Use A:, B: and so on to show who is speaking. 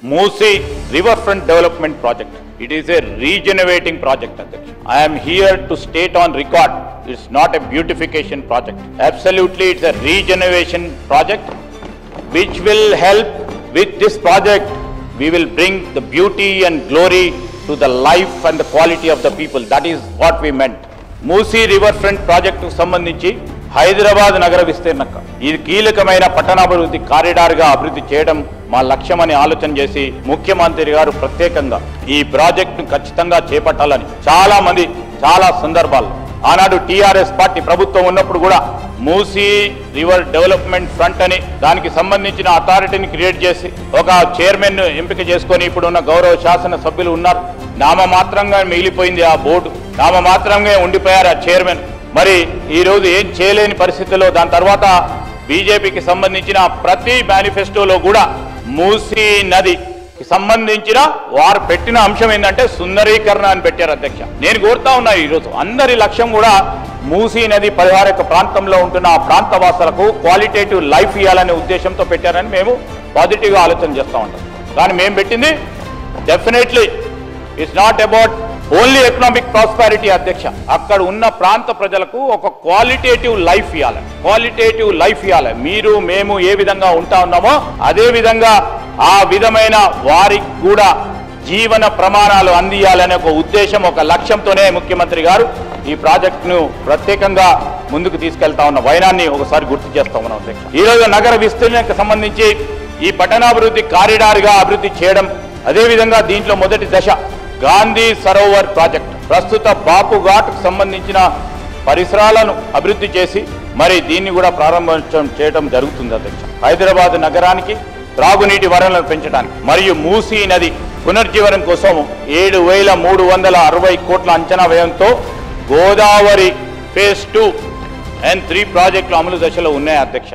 A: Moosi Riverfront Development Project. It is a regenerating project. I am here to state on record, it's not a beautification project. Absolutely, it's a regeneration project which will help. With this project, we will bring the beauty and glory to the life and the quality of the people. That is what we meant. Moosi Riverfront Project కు సంబంధించి హైదరాబాద్ నగర విస్తీర్ణక ఇది కీలకమైన పట్టణాభివృద్ధి కారిడార్గా అభివృద్ధి చేయడం మా లక్ష్యమని ఆలోచన చేసి ముఖ్యమంత్రి గారు ప్రత్యేకంగా ఈ ప్రాజెక్టును ఖచ్చితంగా చేపట్టాలని చాలా సందర్భాలు ఆనాడు టీఆర్ఎస్ పార్టీ ప్రభుత్వం ఉన్నప్పుడు కూడా మూసీ రివర్ డెవలప్మెంట్ ఫ్రంట్ అని దానికి సంబంధించిన అథారిటీని క్రియేట్ చేసి ఒక చైర్మన్ ఎంపిక చేసుకొని ఇప్పుడున్న గౌరవ శాసన సభ్యులు ఉన్నారు. నామమాత్రంగా మిగిలిపోయింది ఆ బోర్డు, నామమాత్రంగా ఉండిపోయారు ఆ చైర్మన్. మరి ఈరోజు ఏం చేయలేని పరిస్థితుల్లో దాని తర్వాత బీజేపీకి సంబంధించిన ప్రతి మేనిఫెస్టోలో కూడా మూసీ నదికి సంబంధించిన వారు పెట్టిన అంశం ఏంటంటే సుందరీకరణ అని పెట్టారు అధ్యక్ష. నేను కోరుతా ఉన్నా ఈరోజు అందరి లక్ష్యం కూడా మూసీ నది పరివారక ప్రాంతంలో ఉంటున్న ఆ ప్రాంత వాసులకు క్వాలిటేటివ్ లైఫ్ ఇవ్వాలనే ఉద్దేశంతో పెట్టారని మేము పాజిటివ్గా ఆలోచన చేస్తూ ఉంటాం. కానీ మేము పెట్టింది definitely it's not about only economic prosperity అధ్యక్ష. అక్కడ ఉన్న ప్రాంత ప్రజలకు ఒక క్వాలిటేటివ్ లైఫ్ ఇవ్వాలి. మీరు మేము ఏ విధంగా ఉంటా ఉన్నామో అదే విధంగా ఆ విధమైన వారికి కూడా జీవన ప్రమాణాలు అందియాలనే ఒక ఉద్దేశం, ఒక లక్ష్యంతోనే ముఖ్యమంత్రి గారు ఈ ప్రాజెక్టును ప్రత్యేకంగా ముందుకు తీసుకెళ్తా ఉన్న వైనాన్ని ఒకసారి గుర్తు చేస్తా ఉన్నాం అధ్యక్ష. ఈరోజు నగర విస్తీర్ణకు సంబంధించి ఈ పట్టణాభివృద్ధి కారిడార్గా అభివృద్ధి చేయడం, అదేవిధంగా దీంట్లో మొదటి దశ గాంధీ సరోవర్ ప్రాజెక్ట్, ప్రస్తుత బాపు ఘాట్కు సంబంధించిన పరిసరాలను అభివృద్ధి చేసి మరి దీన్ని కూడా ప్రారంభం చేయడం జరుగుతుంది అధ్యక్ష. హైదరాబాద్ నగరానికి త్రాగునీటి వనరులను పెంచడానికి మరియు మూసీ నది పునర్జీవనం కోసం 7,360 కోట్ల అంచనా వ్యయంతో గోదావరి ఫేజ్ 2 and 3 ప్రాజెక్టులు అమలు దశలో ఉన్నాయి అధ్యక్ష.